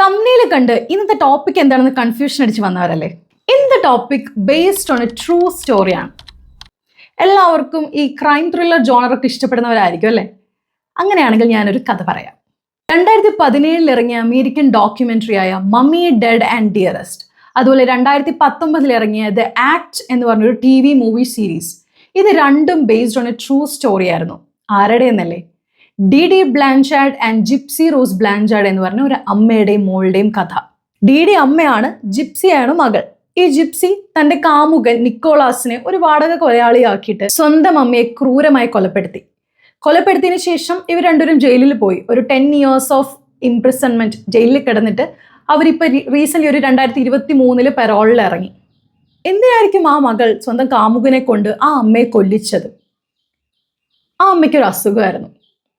തമ്മിൽ കണ്ട് ഇന്നത്തെ ടോപ്പിക് എന്താണെന്ന് കൺഫ്യൂഷൻ അടിച്ച് വന്നവരല്ലേ? ഇന്നത്തെ topic based on a true സ്റ്റോറിയാണ്. എല്ലാവർക്കും ഈ ക്രൈം ത്രില്ലർ ജോണറൊക്കെ ഇഷ്ടപ്പെടുന്നവരായിരിക്കും അല്ലേ? അങ്ങനെയാണെങ്കിൽ ഞാനൊരു കഥ പറയാം. 2017 ഇറങ്ങിയ അമേരിക്കൻ ഡോക്യുമെന്ററി ആയ മമ്മി ഡെഡ് ആൻഡ് ഡിയറസ്റ്റ്, അതുപോലെ 2019 ഇറങ്ങിയ ദ ആക്ട് എന്ന് പറഞ്ഞൊരു TV മൂവി സീരീസ്, ഇത് രണ്ടും based on a true story ആയിരുന്നു. ആരുടെ എന്നല്ലേ? ഡി ബ്ലാൻചാർഡ് ആൻഡ് ജിപ്സി റോസ് ബ്ലാൻചാർഡ് എന്ന് പറഞ്ഞ ഒരു അമ്മയുടെയും മോളുടെയും കഥ. ഡി അമ്മയാണ്, ജിപ്സിയാണ് മകൾ. ഈ ജിപ്സി തന്റെ കാമുകൻ നിക്കോളാസിനെ ഒരു വാടക കൊലയാളിയാക്കിയിട്ട് സ്വന്തം അമ്മയെ ക്രൂരമായി കൊലപ്പെടുത്തിയതിനു ശേഷം ഇവർ രണ്ടുപേരും ജയിലിൽ പോയി. ഒരു 10 years ഓഫ് ഇംപ്രിസൺമെന്റ് ജയിലിൽ കിടന്നിട്ട് അവരിപ്പോൾ റീസെന്റ് ഒരു 2023 പെറോളിൽ ഇറങ്ങി. എന്തിനായിരിക്കും ആ മകൾ സ്വന്തം കാമുകനെ കൊണ്ട് ആ അമ്മയെ കൊല്ലിച്ചത്? ആ അമ്മയ്ക്കൊരു അസുഖമായിരുന്നു,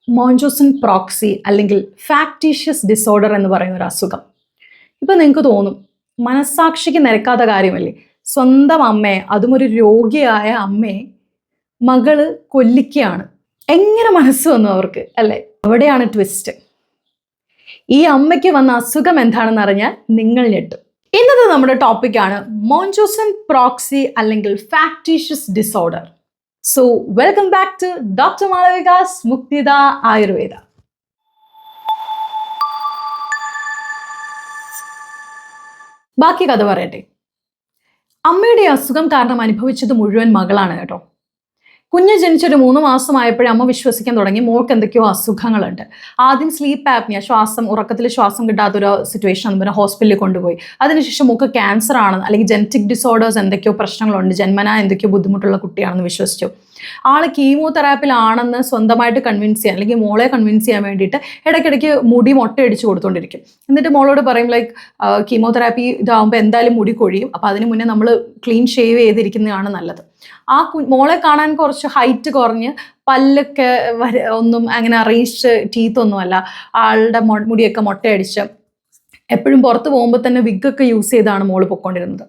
മോഞ്ചോസൺ പ്രോക്സി അല്ലെങ്കിൽ ഫാക്ടീഷ്യസ് ഡിസോർഡർ എന്ന് പറയുന്ന ഒരു അസുഖം. ഇപ്പം നിങ്ങൾക്ക് തോന്നും, മനസ്സാക്ഷിക്ക് നിരക്കാത്ത കാര്യമല്ലേ, സ്വന്തം അമ്മയെ, അതും ഒരു രോഗിയായ അമ്മയെ മകള് കൊല്ലിക്കുകയാണ്. എങ്ങനെ മനസ്സ് വന്നു അവർക്ക് അല്ലേ? അവിടെയാണ് ട്വിസ്റ്റ്. ഈ അമ്മയ്ക്ക് വന്ന അസുഖം എന്താണെന്ന് അറിഞ്ഞാൽ നിങ്ങൾ ഞെട്ടും. ഇന്നത്തെ നമ്മുടെ ടോപ്പിക്കാണ് മോഞ്ചോസൺ പ്രോക്സി അല്ലെങ്കിൽ factitious disorder. So welcome back to doctor Malavika's Muktida Ayurveda. ബാക്കി കഥ പറയട്ടെ. അമ്മയുടെ അസുഖം കാരണം അനുഭവിച്ചത് മുഴുവൻ മകളാണ് കേട്ടോ. കുഞ്ഞ് ജനിച്ചൊരു 3 മാസമായപ്പോഴേ അമ്മ വിശ്വസിക്കാൻ തുടങ്ങി മോൾക്ക് എന്തൊക്കെയോ അസുഖങ്ങളുണ്ട്. ആദ്യം സ്ലീപ്പ് ആപ്നിയ, ഉറക്കത്തിൽ ശ്വാസം കിട്ടാത്തൊരു സിറ്റുവേഷൻ എന്ന് പറഞ്ഞാൽ ഹോസ്പിറ്റലിൽ കൊണ്ടുപോയി. അതിനുശേഷം മോൾക്ക് ക്യാൻസർ ആണെന്ന് അല്ലെങ്കിൽ ജനറ്റിക് ഡിസോർഡേഴ്സ് എന്തൊക്കെയോ പ്രശ്നങ്ങളുണ്ട്, ജന്മനാ എന്തൊക്കെയോ ബുദ്ധിമുട്ടുള്ള കുട്ടിയാണെന്ന് വിശ്വസിച്ചു. ആള് കീമോതെറാപ്പിയിലാണെന്ന് സ്വന്തമായിട്ട് കൺവിൻസ് ചെയ്യാൻ അല്ലെങ്കിൽ മോളെ കൺവിൻസ് ചെയ്യാൻ വേണ്ടിയിട്ട് ഇടയ്ക്കിടയ്ക്ക് മുടി മൊട്ടയടിച്ച് കൊടുത്തോണ്ടിരിക്കും. എന്നിട്ട് മോളോട് പറയും കീമോതെറാപ്പി ഇതാകുമ്പോൾ എന്തായാലും മുടി കൊഴിയും, അപ്പോൾ അതിന് മുന്നേ നമ്മൾ ക്ലീൻ ഷേവ് ചെയ്തിരിക്കുന്നതാണ് നല്ലത്. ആ മോളെ കാണാൻ കുറച്ച് ഹൈറ്റ് കുറഞ്ഞ് പല്ലൊക്കെ ഒന്നും അങ്ങനെ അറേഞ്ച്ഡ് ടീത്തൊന്നുമല്ല, ആളുടെ മുടിയൊക്കെ മൊട്ടയടിച്ച് എപ്പോഴും പുറത്ത് പോകുമ്പോൾ തന്നെ വിഗൊക്കെ യൂസ് ചെയ്താണ് മോള് പൊയ്ക്കൊണ്ടിരുന്നത്.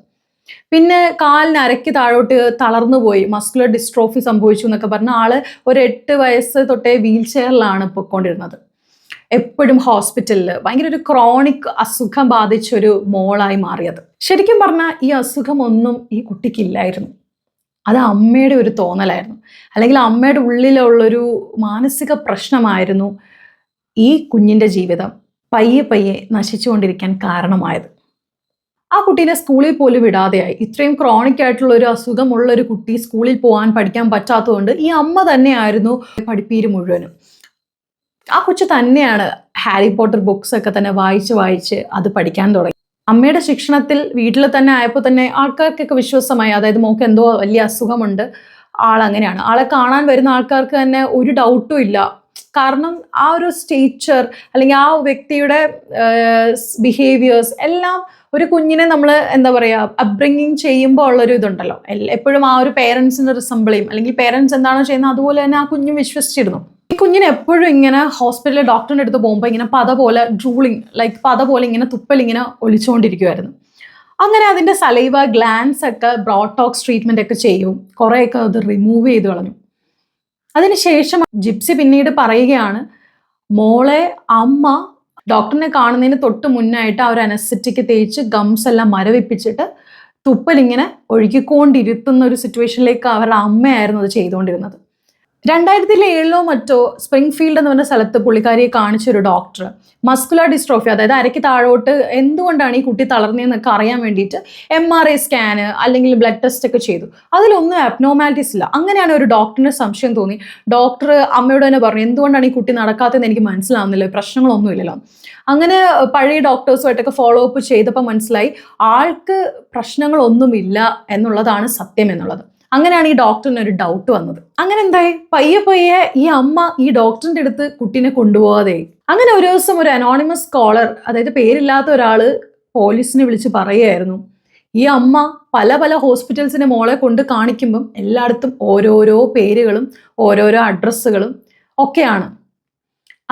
പിന്നെ കാലിന് അരയ്ക്ക് താഴോട്ട് തളർന്നു പോയി, മസ്കുലർ ഡിസ്ട്രോഫി സംഭവിച്ചു എന്നൊക്കെ പറഞ്ഞ ആള് ഒരു 8 വയസ്സ് തൊട്ടേ വീൽ ചെയറിലാണ് പൊയ്ക്കൊണ്ടിരുന്നത്. എപ്പോഴും ഹോസ്പിറ്റലിൽ ഭയങ്കര ഒരു ക്രോണിക് അസുഖം ബാധിച്ചൊരു മോളായി മാറിയത്. ശരിക്കും പറഞ്ഞാൽ ഈ അസുഖമൊന്നും ഈ കുട്ടിക്കില്ലായിരുന്നു. അത് അമ്മയുടെ ഒരു തോന്നലായിരുന്നു, അല്ലെങ്കിൽ അമ്മയുടെ ഉള്ളിലുള്ളൊരു മാനസിക പ്രശ്നമായിരുന്നു ഈ കുഞ്ഞിൻ്റെ ജീവിതം പയ്യെ നശിച്ചുകൊണ്ടിരിക്കാൻ കാരണമായത്. ആ കുട്ടീനെ സ്കൂളിൽ പോലും വിടാതെയായി. ഇത്രയും ക്രോണിക് ആയിട്ടുള്ള ഒരു അസുഖമുള്ള ഒരു കുട്ടി സ്കൂളിൽ പഠിക്കാൻ പറ്റാത്തതുകൊണ്ട് ഈ അമ്മ തന്നെയായിരുന്നു പഠിപ്പീര് മുഴുവനും. ആ കൊച്ചു തന്നെയാണ് ഹാരി പോട്ടർ ബുക്സ് ഒക്കെ തന്നെ വായിച്ച് അത് പഠിക്കാൻ തുടങ്ങി. അമ്മയുടെ ശിക്ഷണത്തിൽ വീട്ടിൽ തന്നെ ആയപ്പോൾ തന്നെ ആൾക്കാർക്കൊക്കെ വിശ്വാസമായി, അതായത് മോൾക്ക് എന്തോ വലിയ അസുഖമുണ്ട്, ആളങ്ങനെയാണ്. ആളെ കാണാൻ വരുന്ന ആൾക്കാർക്ക് തന്നെ ഒരു ഡൗട്ടും ഇല്ല, കാരണം ആ ഒരു സ്റ്റേച്ചർ അല്ലെങ്കിൽ ആ വ്യക്തിയുടെ ബിഹേവിയേഴ്സ് എല്ലാം ഒരു കുഞ്ഞിനെ നമ്മൾ എന്താ പറയുക അപ്ബ്രിങ്ങിങ് ചെയ്യുമ്പോൾ ഉള്ളൊരു ഇതുണ്ടല്ലോ, എപ്പോഴും ആ ഒരു പേരൻസിൻ്റെ റിസംബിളിയും അല്ലെങ്കിൽ പേരൻസ് എന്താണോ ചെയ്യുന്നത് അതുപോലെ തന്നെ ആ കുഞ്ഞും വിശ്വസിച്ചിരുന്നു. ഈ കുഞ്ഞിന് എപ്പോഴും ഇങ്ങനെ ഹോസ്പിറ്റലിൽ ഡോക്ടറിൻ്റെ അടുത്ത് പോകുമ്പോൾ ഇങ്ങനെ പത പോലെ ഇങ്ങനെ തുപ്പലിങ്ങനെ ഒലിച്ചുകൊണ്ടിരിക്കുമായിരുന്നു. അങ്ങനെ അതിൻ്റെ സലൈവ ഗ്ലാൻസ് ഒക്കെ ബ്രോട്ടോക്സ് ട്രീറ്റ്മെൻ്റ് ഒക്കെ ചെയ്യും, കുറേയൊക്കെ അത് റിമൂവ് ചെയ്ത് കളഞ്ഞു. അതിനുശേഷം ജിപ്സി പിന്നീട് പറയുകയാണ്, മോളെ അമ്മ ഡോക്ടറിനെ കാണുന്നതിന് തൊട്ട് മുന്നായിട്ട് ആ ഒരു അനസ്തെറ്റിക് തേച്ച് ഗംസ് എല്ലാം മരവിപ്പിച്ചിട്ട് തുപ്പലിങ്ങനെ ഒഴുകിക്കൊണ്ടിരുത്തുന്ന ഒരു സിറ്റുവേഷനിലേക്ക് അവരുടെ അമ്മയായിരുന്നു അത് ചെയ്തുകൊണ്ടിരുന്നത്. 2007 മറ്റോ സ്പ്രിംഗ്ഫീൽഡ് എന്ന് പറഞ്ഞ സ്ഥലത്ത് പുള്ളിക്കാരിയെ കാണിച്ചൊരു ഡോക്ടർ മസ്കുലർ ഡിസ്ട്രോഫി, അതായത് അരയ്ക്ക് താഴോട്ട് എന്തുകൊണ്ടാണ് ഈ കുട്ടി തളർന്നതെന്നൊക്കെ അറിയാൻ വേണ്ടിയിട്ട് MRI സ്കാന് അല്ലെങ്കിൽ ബ്ലഡ് ടെസ്റ്റ് ഒക്കെ ചെയ്തു. അതിലൊന്നും അബ്നോർമാലിറ്റീസ് ഇല്ല. അങ്ങനെയാണ് ഒരു ഡോക്ടറിന് സംശയം തോന്നി. ഡോക്ടർ അമ്മയോട് തന്നെ പറഞ്ഞു, എന്തുകൊണ്ടാണ് ഈ കുട്ടി നടക്കാത്തതെന്ന് എനിക്ക് മനസ്സിലാവുന്നില്ല, പ്രശ്നങ്ങളൊന്നും ഇല്ലല്ലോ. അങ്ങനെ പഴയ ഡോക്ടേഴ്സുമായിട്ടൊക്കെ ഫോളോ അപ്പ് ചെയ്തപ്പോൾ മനസ്സിലായി ആൾക്ക് പ്രശ്നങ്ങളൊന്നുമില്ല എന്നുള്ളതാണ് സത്യം എന്നുള്ളത്. അങ്ങനെയാണ് ഈ ഡോക്ടറിന് ഒരു ഡൗട്ട് വന്നത്. അങ്ങനെ എന്തായി, പയ്യെ ഈ അമ്മ ഈ ഡോക്ടറിൻ്റെ അടുത്ത് കുട്ടീനെ കൊണ്ടുപോകാതെ. അങ്ങനെ ഒരു ദിവസം ഒരു അനോണിമസ് കോളർ, അതായത് പേരില്ലാത്ത ഒരാള് പോലീസിനെ വിളിച്ച് പറയുകയായിരുന്നു, ഈ അമ്മ പല ഹോസ്പിറ്റൽസിനെ മോളെ കൊണ്ട് കാണിക്കുമ്പം എല്ലായിടത്തും ഓരോരോ പേരുകളും ഓരോരോ അഡ്രസ്സുകളും ഒക്കെയാണ്.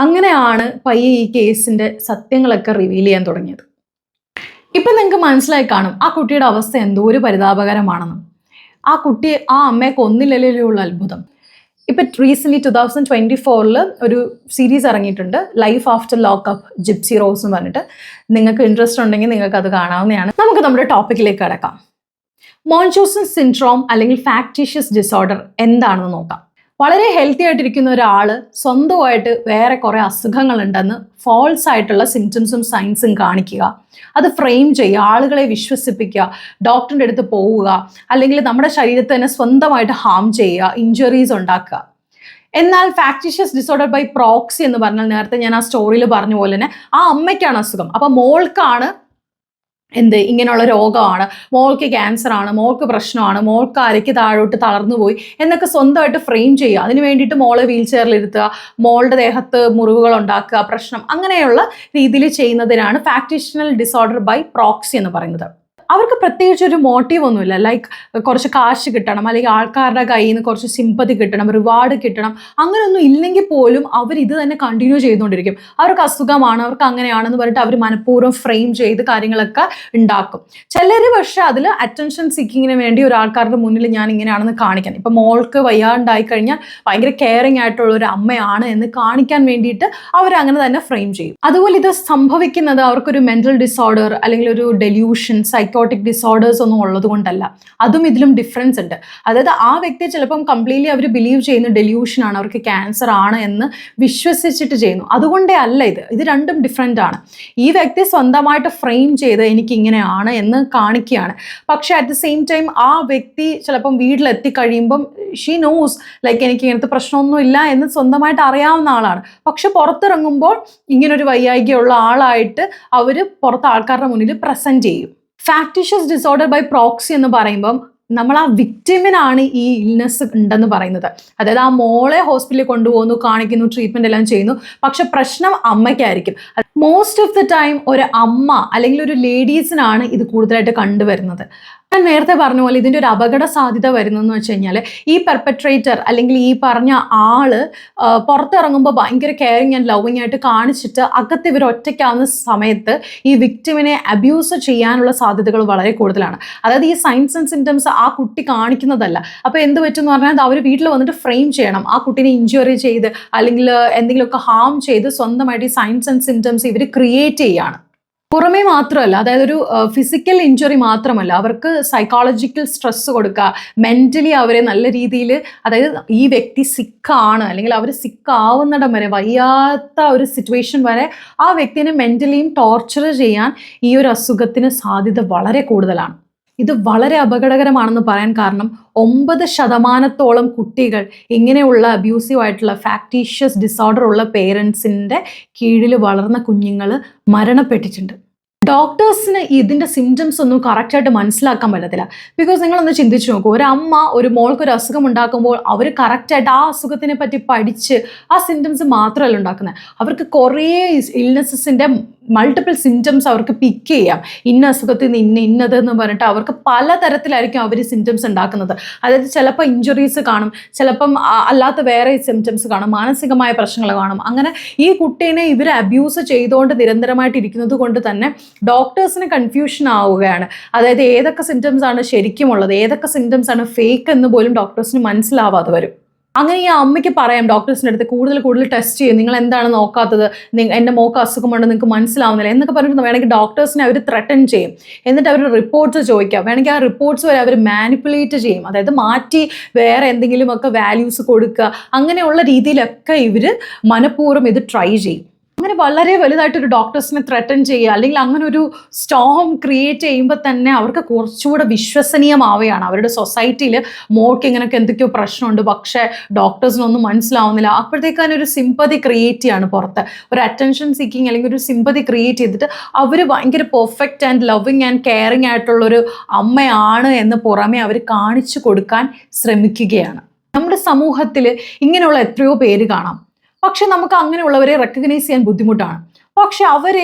അങ്ങനെയാണ് പയ്യെ ഈ കേസിൻ്റെ സത്യങ്ങളൊക്കെ റിവീൽ ചെയ്യാൻ തുടങ്ങിയത്. ഇപ്പം നിങ്ങൾക്ക് മനസ്സിലായി കാണും ആ കുട്ടിയുടെ അവസ്ഥ എന്തോ ഒരു പരിതാപകരമാണെന്ന്. ആ കുട്ടി ആ അമ്മയെ കൊന്നില്ലല്ലോ ഉള്ള അത്ഭുതം. ഇപ്പം റീസെൻ്റ്ലി 2024 ഒരു സീരീസ് ഇറങ്ങിയിട്ടുണ്ട്, life after lockup gypsy rose എന്ന് പറഞ്ഞിട്ട്. നിങ്ങൾക്ക് ഇൻട്രസ്റ്റ് ഉണ്ടെങ്കിൽ നിങ്ങൾക്ക് അത് കാണാവുന്നതാണ്. നമുക്ക് നമ്മുടെ ടോപ്പിക്കിലേക്ക് കിടക്കാം. മോൺചോസൺ സിൻഡ്രോം അല്ലെങ്കിൽ ഫാക്ടീഷ്യസ് ഡിസോർഡർ എന്താണെന്ന് നോക്കാം. വളരെ ഹെൽത്തി ആയിട്ടിരിക്കുന്ന ഒരാൾ സ്വന്തമായിട്ട് വേറെ കുറേ അസുഖങ്ങളുണ്ടെന്ന് ഫോൾസ് ആയിട്ടുള്ള സിംറ്റംസും സൈൻസും കാണിക്കുക, അത് ഫ്രെയിം ചെയ്യുക, ആളുകളെ വിശ്വസിപ്പിക്കുക, ഡോക്ടറിൻ്റെ അടുത്ത് പോവുക, അല്ലെങ്കിൽ നമ്മുടെ ശരീരത്തെ തന്നെ സ്വന്തമായിട്ട് ഹാം ചെയ്യുക, ഇഞ്ചുറീസ് ഉണ്ടാക്കുക. എന്നാൽ ഫാക്ടീഷ്യസ് ഡിസോർഡർ ബൈ പ്രോക്സി എന്ന് പറഞ്ഞാൽ, നേരത്തെ ഞാൻ ആ സ്റ്റോറിയിൽ പറഞ്ഞ പോലെ തന്നെ ആ അമ്മയ്ക്കാണ് അസുഖം, അപ്പം മോൾക്കാണ് ഇങ്ങനെയുള്ള രോഗമാണ്, മോൾക്ക് ക്യാൻസർ ആണ്, മോൾക്ക് പ്രശ്നമാണ്, മോൾക്ക് അരയ്ക്ക് താഴോട്ട് തളർന്നു പോയി എന്നൊക്കെ സ്വന്തമായിട്ട് ഫ്രെയിം ചെയ്യുക. അതിന് വേണ്ടിയിട്ട് മോളെ വീൽ ചെയറിലിരുത്തുക, മോളുടെ ദേഹത്ത് മുറിവുകൾ ഉണ്ടാക്കുക, പ്രശ്നം, അങ്ങനെയുള്ള രീതിയിൽ ചെയ്യുന്നതിനാണ് ഫാക്ടീഷ്യൽ ഡിസോർഡർ ബൈ പ്രോക്സി എന്ന് പറയുന്നത്. അവർക്ക് പ്രത്യേകിച്ച് ഒരു മോട്ടീവ് ഒന്നുമില്ല, ലൈക്ക് കുറച്ച് കാശ് കിട്ടണം, അല്ലെങ്കിൽ ആൾക്കാരുടെ കയ്യിൽ നിന്ന് കുറച്ച് സിമ്പതി കിട്ടണം, റിവാർഡ് കിട്ടണം, അങ്ങനെയൊന്നും ഇല്ലെങ്കിൽ പോലും അവർ ഇത് തന്നെ കണ്ടിന്യൂ ചെയ്തുകൊണ്ടിരിക്കും. അവർക്ക് അസുഖമാണ്, അവർക്ക് അങ്ങനെയാണെന്ന് പറഞ്ഞിട്ട് അവർ മനഃപൂർവ്വം ഫ്രെയിം ചെയ്ത് കാര്യങ്ങളൊക്കെ ഉണ്ടാക്കും. ചിലർ പക്ഷേ അതിൽ അറ്റൻഷൻ സീക്കിങ്ങിന് വേണ്ടി ഒരാൾക്കാരുടെ മുന്നിൽ ഞാൻ ഇങ്ങനെയാണെന്ന് കാണിക്കാൻ, ഇപ്പം മോൾക്ക് വയ്യാണ്ടായി കഴിഞ്ഞാൽ ഭയങ്കര കെയറിങ് ആയിട്ടുള്ള ഒരു അമ്മയാണ് എന്ന് കാണിക്കാൻ വേണ്ടിയിട്ട് അവരങ്ങനെ തന്നെ ഫ്രെയിം ചെയ്യും. അതുപോലെ ഇത് സംഭവിക്കുന്നത് അവർക്കൊരു മെൻ്റൽ ഡിസോർഡർ അല്ലെങ്കിൽ ഒരു ഡെല്യൂഷൻ, സൈക്കോട്ടിക് ഡിസോർഡേഴ്സ് ഒന്നും ഉള്ളത് കൊണ്ടല്ല. അതും ഇതിലും ഡിഫറൻസ് ഉണ്ട്. അതായത് ആ വ്യക്തി ചിലപ്പം കംപ്ലീറ്റ്ലി അവർ ബിലീവ് ചെയ്യുന്ന ഡെല്യൂഷനാണ്, അവർക്ക് ക്യാൻസർ ആണ് എന്ന് വിശ്വസിച്ചിട്ട് ചെയ്യുന്നു. അതുകൊണ്ടേ അല്ല ഇത് രണ്ടും ഡിഫറെൻ്റ് ആണ്. ഈ വ്യക്തി സ്വന്തമായിട്ട് ഫ്രെയിം ചെയ്ത് എനിക്കിങ്ങനെയാണ് എന്ന് കാണിക്കുകയാണ്. പക്ഷേ അറ്റ് ദ സെയിം ടൈം ആ വ്യക്തി ചിലപ്പം വീട്ടിലെത്തി കഴിയുമ്പം ഷീ നോസ് ലൈക്ക് എനിക്ക് ഇങ്ങനത്തെ പ്രശ്നമൊന്നുമില്ല എന്ന് സ്വന്തമായിട്ട് അറിയാവുന്ന ആളാണ്. പക്ഷെ പുറത്തിറങ്ങുമ്പോൾ ഇങ്ങനൊരു വൈയായികയുള്ള ആളായിട്ട് അവർ പുറത്ത് ആൾക്കാരുടെ മുന്നിൽ പ്രസൻറ്റ് ചെയ്യും. ഫാക്ടീഷ്യസ് ഡിസോർഡർ ബൈ പ്രോക്സി എന്ന് പറയുമ്പം നമ്മൾ ആ വിക്ടിമിനാണ് ഈ ഇൽനെസ് ഉണ്ടെന്ന് പറയുന്നത്. അതായത് ആ മോളെ ഹോസ്പിറ്റലിൽ കൊണ്ടുപോകുന്നു, കാണിക്കുന്നു, ട്രീറ്റ്മെൻറ്റ് എല്ലാം ചെയ്യുന്നു, പക്ഷെ പ്രശ്നം അമ്മയ്ക്കായിരിക്കും. മോസ്റ്റ് ഓഫ് ദ ടൈം ഒരു അമ്മ അല്ലെങ്കിൽ ഒരു ലേഡീസിനാണ് ഇത് കൂടുതലായിട്ട് കണ്ടുവരുന്നത്. ഞാൻ നേരത്തെ പറഞ്ഞ പോലെ ഇതിൻ്റെ ഒരു അപകട സാധ്യത വരുന്നതെന്ന് വെച്ച് കഴിഞ്ഞാൽ ഈ പെർപെട്രേറ്റർ അല്ലെങ്കിൽ ഈ പറഞ്ഞ ആള് പുറത്തിറങ്ങുമ്പോൾ ഭയങ്കര കെയറിങ് ആൻഡ് ലവിങ് ആയിട്ട് കാണിച്ചിട്ട് അകത്ത് ഇവർ ഒറ്റയ്ക്കാവുന്ന സമയത്ത് ഈ വിക്ടിമിനെ അബ്യൂസ് ചെയ്യാനുള്ള സാധ്യതകൾ വളരെ കൂടുതലാണ്. അതായത് ഈ സൈൻസ് ആൻഡ് സിംറ്റംസ് ആ കുട്ടി കാണിക്കുന്നതല്ല. അപ്പോൾ എന്ത് പറ്റുമെന്ന് പറഞ്ഞാൽ അവർ വീട്ടിൽ വന്നിട്ട് ഫ്രെയിം ചെയ്യണം, ആ കുട്ടീനെ ഇഞ്ചുറി ചെയ്ത് അല്ലെങ്കിൽ എന്തെങ്കിലുമൊക്കെ ഹാം ചെയ്ത് സ്വന്തമായിട്ട് ഈ സൈൻസ് ആൻഡ് സിംറ്റംസ് ഇവർ ക്രിയേറ്റ് ചെയ്യുകയാണ്. പുറമേ മാത്രമല്ല, അതായത് ഒരു ഫിസിക്കൽ ഇഞ്ചുറി മാത്രമല്ല, അവർക്ക് സൈക്കോളജിക്കൽ സ്ട്രെസ് കൊടുക്കുക, മെൻ്റലി അവരെ നല്ല രീതിയിൽ, അതായത് ഈ വ്യക്തി സിക്കാണ് അല്ലെങ്കിൽ അവർ സിക്കാവുന്നിടം വരെ, വയ്യാത്ത ഒരു സിറ്റുവേഷൻ വരെ ആ വ്യക്തിനെ മെൻ്റലിയും ടോർച്ചർ ചെയ്യാൻ ഈ ഒരു അസുഖത്തിന് സാധ്യത വളരെ കൂടുതലാണ്. ഇത് വളരെ അപകടകരമാണെന്ന് പറയാൻ കാരണം 9% കുട്ടികൾ ഇങ്ങനെയുള്ള അബ്യൂസീവ് ആയിട്ടുള്ള ഫാക്ടീഷ്യസ് ഡിസോർഡർ ഉള്ള പേരൻസിൻ്റെ കീഴിൽ വളർന്ന കുഞ്ഞുങ്ങൾ മരണപ്പെട്ടിട്ടുണ്ട്. ഡോക്ടേഴ്സിന് ഇതിൻ്റെ സിംറ്റംസ് ഒന്നും കറക്റ്റായിട്ട് മനസ്സിലാക്കാൻ പറ്റത്തില്ല. ബിക്കോസ് നിങ്ങളൊന്ന് ചിന്തിച്ച് നോക്കൂ, ഒരു അമ്മ ഒരു മോൾക്കൊരു അസുഖം ഉണ്ടാക്കുമ്പോൾ അവർ കറക്റ്റായിട്ട് ആ അസുഖത്തിനെ പറ്റി പഠിച്ച് ആ സിംറ്റംസ് മാത്രമല്ല ഉണ്ടാക്കുന്നത്, അവർക്ക് കുറേ ഇൽനെസ്സസിൻ്റെ മൾട്ടിപ്പിൾ സിംറ്റംസ് അവർക്ക് പിക്ക് ചെയ്യാം. ഇന്ന അസുഖത്തിൽ നിന്ന് ഇന്നതെന്ന് പറഞ്ഞിട്ട് അവർക്ക് പലതരത്തിലായിരിക്കും അവർ സിംറ്റംസ് ഉണ്ടാക്കുന്നത്. അതായത് ചിലപ്പോൾ ഇഞ്ചുറീസ് കാണും, ചിലപ്പം അല്ലാത്ത വേറെ സിംറ്റംസ് കാണും, മാനസികമായ പ്രശ്നങ്ങൾ കാണും. അങ്ങനെ ഈ കുട്ടീനെ ഇവർ അബ്യൂസ് ചെയ്തുകൊണ്ട് നിരന്തരമായിട്ട് ഇരിക്കുന്നത് കൊണ്ട് തന്നെ ഡോക്ടേഴ്സിന് കൺഫ്യൂഷൻ ആവുകയാണ്. അതായത് ഏതൊക്കെ സിംറ്റംസ് ആണ് ശരിക്കുമുള്ളത്, ഏതൊക്കെ സിംറ്റംസ് ആണ് ഫേക്ക് എന്ന് പോലും ഡോക്ടേഴ്സിന് മനസ്സിലാവാതെ വരും. അങ്ങനെ ഈ അമ്മയ്ക്ക് പറയാം ഡോക്ടേഴ്സിൻ്റെ അടുത്ത് കൂടുതൽ ടെസ്റ്റ് ചെയ്യും, നിങ്ങൾ എന്താണ് നോക്കാത്തത്, എൻ്റെ മോക്ക് അസുഖമുണ്ട് നിങ്ങൾക്ക് മനസ്സിലാവുന്നില്ല എന്നൊക്കെ പറഞ്ഞിട്ട് വേണമെങ്കിൽ ഡോക്ടേഴ്സിനെ അവർ ത്രെട്ടൻ ചെയ്യും. എന്നിട്ട് അവർ റിപ്പോർട്ട്സ് ചോദിക്കാം, വേണമെങ്കിൽ ആ റിപ്പോർട്ട്സ് വരെ അവർ മാനിപ്പുലേറ്റ് ചെയ്യും. അതായത് മാറ്റി വേറെ എന്തെങ്കിലുമൊക്കെ വാല്യൂസ് കൊടുക്കുക, അങ്ങനെയുള്ള രീതിയിലൊക്കെ ഇവർ മനഃപൂർവ്വം ഇത് ട്രൈ ചെയ്യും. അങ്ങനെ വളരെ വലുതായിട്ടൊരു ഡോക്ടേഴ്സിനെ ത്രെട്ടൻ ചെയ്യുക അല്ലെങ്കിൽ അങ്ങനെ ഒരു സ്റ്റോം ക്രിയേറ്റ് ചെയ്യുമ്പോൾ തന്നെ അവർക്ക് കുറച്ചുകൂടെ വിശ്വസനീയമാവുകയാണ്. അവരുടെ സൊസൈറ്റിയിൽ മോൾക്ക് ഇങ്ങനെയൊക്കെ എന്തൊക്കെയോ പ്രശ്നമുണ്ട്, പക്ഷേ ഡോക്ടേഴ്സിനൊന്നും മനസ്സിലാവുന്നില്ല. അപ്പോഴത്തേക്ക് അതിനൊരു സിമ്പതി ക്രിയേറ്റ് ചെയ്യാണ് പുറത്ത്, ഒരു അറ്റൻഷൻ സീക്കിങ് അല്ലെങ്കിൽ ഒരു സിമ്പതി ക്രിയേറ്റ് ചെയ്തിട്ട് അവർ ഭയങ്കര perfect and loving and caring ആയിട്ടുള്ളൊരു അമ്മയാണ് എന്ന് പുറമെ അവർ കാണിച്ചു കൊടുക്കാൻ ശ്രമിക്കുകയാണ്. നമ്മുടെ സമൂഹത്തിൽ ഇങ്ങനെയുള്ള എത്രയോ പേര് കാണാം. പക്ഷെ നമുക്ക് അങ്ങനെയുള്ളവരെ റെക്കഗ്നൈസ് ചെയ്യാൻ ബുദ്ധിമുട്ടാണ്. പക്ഷെ അവർ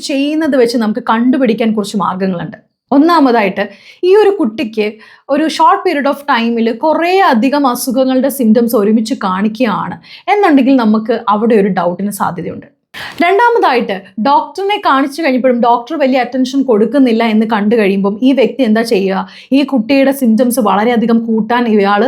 ചെയ്യുന്നത് വെച്ച് നമുക്ക് കണ്ടുപിടിക്കാൻ കുറച്ച് മാർഗങ്ങളുണ്ട്. ഒന്നാമതായിട്ട് ഈ ഒരു കുട്ടിക്ക് ഒരു ഷോർട്ട് പീരീഡ് ഓഫ് ടൈമിൽ കുറേ അധികം അസുഖങ്ങളുടെ സിംറ്റംസ് ഒരുമിച്ച് കാണിക്കുകയാണ് എന്നുണ്ടെങ്കിൽ നമുക്ക് അവിടെ ഒരു ഡൗട്ടിന് സാധ്യതയുണ്ട്. രണ്ടാമതായിട്ട് ഡോക്ടറിനെ കാണിച്ചു കഴിഞ്ഞപ്പോഴും ഡോക്ടർ വലിയ അറ്റൻഷൻ കൊടുക്കുന്നില്ല എന്ന് കണ്ടു കഴിയുമ്പം ഈ വ്യക്തി എന്താ ചെയ്യുക, ഈ കുട്ടിയുടെ സിംറ്റംസ് വളരെയധികം കൂട്ടാൻ ഇയാൾ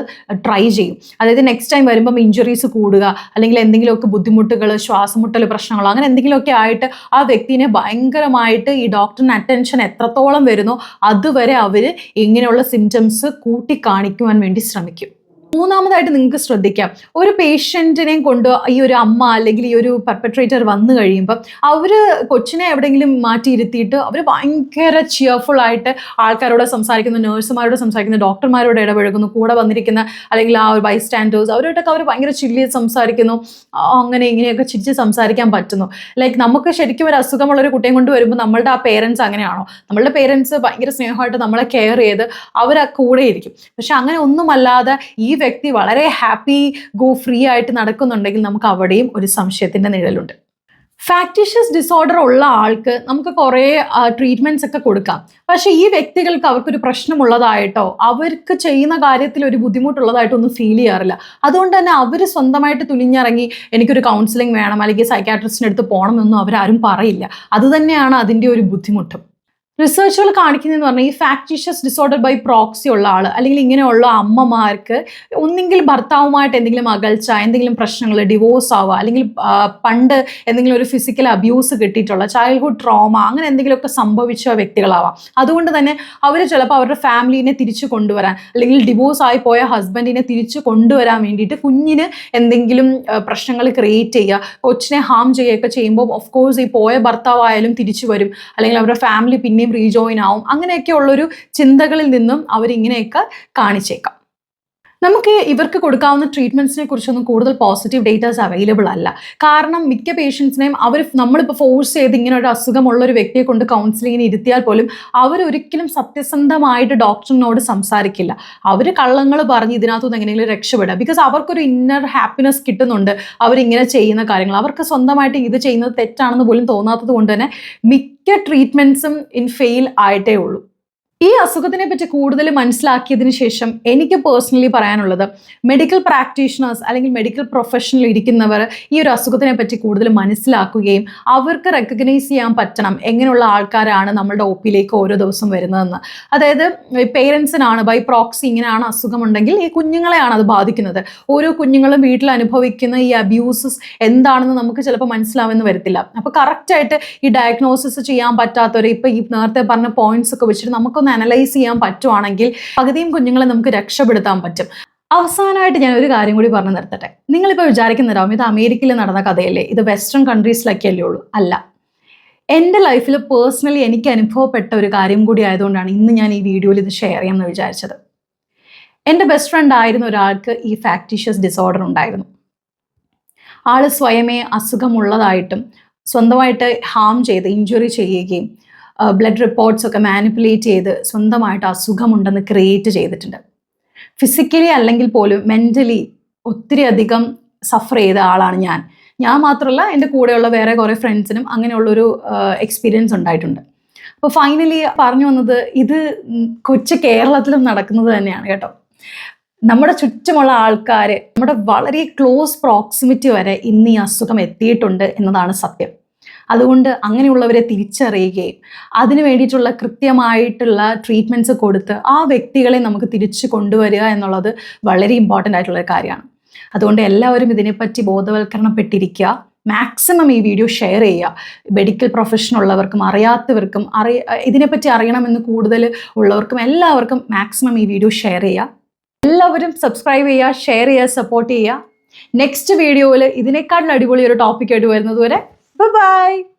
ട്രൈ ചെയ്യും. അതായത് നെക്സ്റ്റ് ടൈം വരുമ്പം ഇഞ്ചുറീസ് കൂടുക, അല്ലെങ്കിൽ എന്തെങ്കിലുമൊക്കെ ബുദ്ധിമുട്ടുകൾ, ശ്വാസമുട്ടൽ പ്രശ്നങ്ങളോ അങ്ങനെ എന്തെങ്കിലുമൊക്കെ ആയിട്ട് ആ വ്യക്തിനെ ഭയങ്കരമായിട്ട് ഈ ഡോക്ടറിന് അറ്റൻഷൻ എത്രത്തോളം വരുന്നോ അതുവരെ അവർ ഇങ്ങനെയുള്ള സിംറ്റംസ് കൂട്ടി കാണിക്കുവാൻ വേണ്ടി ശ്രമിക്കും. മൂന്നാമതായിട്ട് നിങ്ങൾക്ക് ശ്രദ്ധിക്കാം, ഒരു പേഷ്യൻറ്റിനെയും കൊണ്ട് ഈ ഒരു അമ്മ അല്ലെങ്കിൽ ഈ ഒരു പെർപെട്രേറ്റർ വന്നു കഴിയുമ്പോൾ അവർ കൊച്ചിനെ എവിടെയെങ്കിലും മാറ്റിയിരുത്തിയിട്ട് അവർ ഭയങ്കര ചിയർഫുൾ ആയിട്ട് ആൾക്കാരോട് സംസാരിക്കുന്നു, നേഴ്സുമാരോട് സംസാരിക്കുന്നു, ഡോക്ടർമാരോട് ഇടപഴകുന്നു, കൂടെ വന്നിരിക്കുന്ന അല്ലെങ്കിൽ ആ ഒരു ബൈസ്റ്റാൻഡേഴ്സ് അവരോടൊക്കെ അവർ ഭയങ്കര ചില്ലി സംസാരിക്കുന്നു, അങ്ങനെ ഇങ്ങനെയൊക്കെ ചിരിച്ച് സംസാരിക്കാൻ പറ്റുന്നു. ലൈക്ക് നമുക്ക് ശരിക്കും ഒരു അസുഖമുള്ളൊരു കുട്ടിയെ കൊണ്ട് വരുമ്പോൾ നമ്മളുടെ ആ പേരൻസ് അങ്ങനെയാണോ? നമ്മളുടെ പേരൻസ് ഭയങ്കര സ്നേഹമായിട്ട് നമ്മളെ കെയർ ചെയ്ത് അവർ ആ കൂടെ ഇരിക്കും. പക്ഷെ അങ്ങനെ ഒന്നുമല്ലാതെ ഈ വ്യക്തി വളരെ ഹാപ്പി ഗോ ഫ്രീ ആയിട്ട് നടക്കുന്നുണ്ടെങ്കിൽ നമുക്ക് അവിടെയും ഒരു സംശയത്തിന്റെ നിഴലുണ്ട്. ഫാക്ടീഷ്യസ് ഡിസോർഡർ ഉള്ള ആൾക്ക് നമുക്ക് കുറേ ട്രീറ്റ്മെൻറ്റ്സ് ഒക്കെ കൊടുക്കാം. പക്ഷേ ഈ വ്യക്തികൾക്ക് അവർക്കൊരു പ്രശ്നമുള്ളതായിട്ടോ അവർക്ക് ചെയ്യുന്ന കാര്യത്തിൽ ഒരു ബുദ്ധിമുട്ടുള്ളതായിട്ടോ ഒന്നും ഫീൽ ചെയ്യാറില്ല. അതുകൊണ്ട് തന്നെ അവർ സ്വന്തമായിട്ട് തുനിഞ്ഞിറങ്ങി എനിക്കൊരു കൗൺസിലിംഗ് വേണം അല്ലെങ്കിൽ സൈക്കാട്രിസ്റ്റിൻ്റെ അടുത്ത് പോകണമെന്നൊന്നും അവരാരും പറയില്ല. അതുതന്നെയാണ് അതിൻ്റെ ഒരു ബുദ്ധിമുട്ടും. റിസർച്ചുകൾ കാണിക്കുന്നതെന്ന് പറഞ്ഞാൽ ഈ ഫാക്ടീഷ്യസ് ഡിസോർഡർ ബൈ പ്രോക്സി ഉള്ള ആൾ അല്ലെങ്കിൽ ഇങ്ങനെയുള്ള അമ്മമാർക്ക് ഒന്നെങ്കിൽ ഭർത്താവുമായിട്ട് എന്തെങ്കിലും അകൽച്ച, എന്തെങ്കിലും പ്രശ്നങ്ങൾ, ഡിവോഴ്സ് ആവുക, അല്ലെങ്കിൽ പണ്ട് എന്തെങ്കിലും ഒരു ഫിസിക്കൽ അബ്യൂസ് കിട്ടിയിട്ടുള്ള ചൈൽഡ്ഹുഡ് ട്രോമ അങ്ങനെ എന്തെങ്കിലുമൊക്കെ സംഭവിച്ച വ്യക്തികളാവാം. അതുകൊണ്ട് തന്നെ അവർ ചിലപ്പോൾ അവരുടെ ഫാമിലിനെ തിരിച്ചു കൊണ്ടുവരാൻ അല്ലെങ്കിൽ ഡിവോഴ്സ് ആയി പോയ ഹസ്ബൻഡിനെ തിരിച്ചു കൊണ്ടുവരാൻ വേണ്ടിയിട്ട് കുഞ്ഞിന് എന്തെങ്കിലും പ്രശ്നങ്ങൾ ക്രിയേറ്റ് ചെയ്യുക, കൊച്ചിനെ ഹാം ചെയ്യുകയൊക്കെ ചെയ്യുമ്പോൾ ഓഫ് കോഴ്സ് ഈ പോയ ഭർത്താവായാലും തിരിച്ചു വരും, അല്ലെങ്കിൽ അവരുടെ ഫാമിലി പിന്നെയും റീജോയിൻ ആവും. അങ്ങനെയൊക്കെ ഉള്ളൊരു ചിന്തകളിൽ നിന്നും അവരിങ്ങനെയൊക്കെ കാണിച്ചേക്കാം. നമുക്ക് ഇവർക്ക് കൊടുക്കാവുന്ന ട്രീറ്റ്മെൻറ്റ്സിനെ കുറിച്ചൊന്നും കൂടുതൽ പോസിറ്റീവ് ഡേറ്റാസ് അവൈലബിൾ അല്ല. കാരണം മിക്ക പേഷ്യൻസിനെയും നമ്മളിപ്പോൾ ഫോഴ്സ് ചെയ്ത് ഇങ്ങനെ ഒരു അസുഖമുള്ളൊരു വ്യക്തിയെ കൊണ്ട് കൗൺസിലിങ്ങിന് ഇരുത്തിയാൽ പോലും അവരൊരിക്കലും സത്യസന്ധമായിട്ട് ഡോക്ടറിനോട് സംസാരിക്കില്ല. അവർ കള്ളങ്ങൾ പറഞ്ഞ് ഇതിനകത്തുനിന്ന് എങ്ങനെയെങ്കിലും രക്ഷപ്പെടുക. ബിക്കോസ് അവർക്കൊരു ഇന്നർ ഹാപ്പിനെസ് കിട്ടുന്നുണ്ട് അവരിങ്ങനെ ചെയ്യുന്ന കാര്യങ്ങൾ. അവർക്ക് സ്വന്തമായിട്ട് ഇത് ചെയ്യുന്നത് തെറ്റാണെന്ന് പോലും തോന്നാത്തത് കൊണ്ട് തന്നെ മിക്ക ട്രീറ്റ്മെൻറ്റ്സും ഫെയിൽ ആയിട്ടേ ഉള്ളൂ. ഈ അസുഖത്തിനെ പറ്റി കൂടുതൽ മനസ്സിലാക്കിയതിന് ശേഷം എനിക്ക് പേഴ്സണലി പറയാനുള്ളത്, മെഡിക്കൽ പ്രാക്ടീഷണേഴ്സ് അല്ലെങ്കിൽ മെഡിക്കൽ പ്രൊഫഷനിൽ ഇരിക്കുന്നവർ ഈ ഒരു അസുഖത്തിനെ പറ്റി കൂടുതൽ മനസ്സിലാക്കുകയും അവർക്ക് റെക്കഗ്നൈസ് ചെയ്യാൻ പറ്റണം എങ്ങനെയുള്ള ആൾക്കാരാണ് നമ്മളുടെ ഒ പിയിലേക്ക് ഓരോ ദിവസം വരുന്നതെന്ന്. അതായത് പേരൻസിനാണ് ബൈ പ്രോക്സി ഇങ്ങനെയാണ് അസുഖമുണ്ടെങ്കിൽ ഈ കുഞ്ഞുങ്ങളെയാണ് അത് ബാധിക്കുന്നത്. ഓരോ കുഞ്ഞുങ്ങളും വീട്ടിൽ അനുഭവിക്കുന്ന ഈ അബ്യൂസസ് എന്താണെന്ന് നമുക്ക് ചിലപ്പോൾ മനസ്സിലാവുമെന്ന് വരത്തില്ല. അപ്പോൾ കറക്റ്റായിട്ട് ഈ ഡയഗ്നോസിസ് ചെയ്യാൻ പറ്റാത്തവർ ഇപ്പോൾ ഈ നേരത്തെ പറഞ്ഞ പോയിന്റ്സ് ഒക്കെ വെച്ചിട്ട് നമുക്കൊന്ന് അനലൈസ് ചെയ്യാൻ പറ്റുവാണെങ്കിൽ പകുതിയും കുഞ്ഞുങ്ങളെ നമുക്ക് രക്ഷപ്പെടുത്താൻ പറ്റും. അവസാനമായിട്ട് ഞാൻ ഒരു കാര്യം കൂടി പറഞ്ഞു നിർത്തട്ടെ. നിങ്ങളിപ്പോൾ വിചാരിക്കുന്നുണ്ടാവും ഇത് അമേരിക്കയിൽ നടന്ന കഥയല്ലേ, ഇത് വെസ്റ്റേൺ കൺട്രീസിലൊക്കെയല്ലേ ഉള്ളൂ. അല്ല, എൻ്റെ ലൈഫിൽ പേഴ്സണലി എനിക്ക് അനുഭവപ്പെട്ട ഒരു കാര്യം കൂടി ആയതുകൊണ്ടാണ് ഇന്ന് ഞാൻ ഈ വീഡിയോയിൽ ഇത് ഷെയർ ചെയ്യാമെന്ന് വിചാരിച്ചത്. എൻ്റെ ബെസ്റ്റ് ഫ്രണ്ട് ആയിരുന്ന ഒരാൾക്ക് ഈ ഫാക്ടീഷ്യസ് ഡിസോർഡർ ഉണ്ടായിരുന്നു. ആൾ സ്വയമേ അസുഖമുള്ളതായിട്ടും സ്വന്തമായിട്ട് ഹാം ചെയ്ത് ഇഞ്ചുറി ചെയ്യുകയും ബ്ലഡ് റിപ്പോർട്ട്സ് ഒക്കെ മാനിപ്പുലേറ്റ് ചെയ്ത് സ്വന്തമായിട്ട് അസുഖമുണ്ടെന്ന് ക്രിയേറ്റ് ചെയ്തിട്ടുണ്ട്. ഫിസിക്കലി അല്ലെങ്കിൽ പോലും മെൻ്റലി ഒത്തിരി അധികം സഫർ ചെയ്ത ആളാണ് ഞാൻ മാത്രമല്ല എൻ്റെ കൂടെയുള്ള വേറെ കുറേ ഫ്രണ്ട്സിനും അങ്ങനെയുള്ളൊരു എക്സ്പീരിയൻസ് ഉണ്ടായിട്ടുണ്ട്. അപ്പോൾ ഫൈനലി പറഞ്ഞു വന്നത് ഇത് കൊച്ചു കേരളത്തിലും നടക്കുന്നത് തന്നെയാണ് കേട്ടോ. നമ്മുടെ ചുറ്റുമുള്ള ആൾക്കാർ, നമ്മുടെ വളരെ ക്ലോസ് പ്രോക്സിമിറ്റി വരെ ഇന്ന് ഈ അസുഖം എത്തിയിട്ടുണ്ട് എന്നതാണ് സത്യം. അതുകൊണ്ട് അങ്ങനെയുള്ളവരെ തിരിച്ചറിയുകയും അതിന് വേണ്ടിയിട്ടുള്ള കൃത്യമായിട്ടുള്ള ട്രീറ്റ്മെൻറ്റ്സ് കൊടുത്ത് ആ വ്യക്തികളെ നമുക്ക് തിരിച്ചു കൊണ്ടുവരിക എന്നുള്ളത് വളരെ ഇമ്പോർട്ടൻ്റ് ആയിട്ടുള്ളൊരു കാര്യമാണ്. അതുകൊണ്ട് എല്ലാവരും ഇതിനെപ്പറ്റി ബോധവൽക്കരണപ്പെട്ടിരിക്കുക. മാക്സിമം ഈ വീഡിയോ ഷെയർ ചെയ്യുക. മെഡിക്കൽ പ്രൊഫഷനുള്ളവർക്കും അറിയാത്തവർക്കും ഇതിനെപ്പറ്റി അറിയണമെന്ന് കൂടുതൽ ഉള്ളവർക്കും എല്ലാവർക്കും മാക്സിമം ഈ വീഡിയോ ഷെയർ ചെയ്യുക. എല്ലാവരും സബ്സ്ക്രൈബ് ചെയ്യുക, ഷെയർ ചെയ്യുക, സപ്പോർട്ട് ചെയ്യുക. നെക്സ്റ്റ് വീഡിയോയിൽ ഇതിനേക്കാളും അടിപൊളി ഒരു ടോപ്പിക്കായിട്ട് വരുന്നത് വരെ bye bye.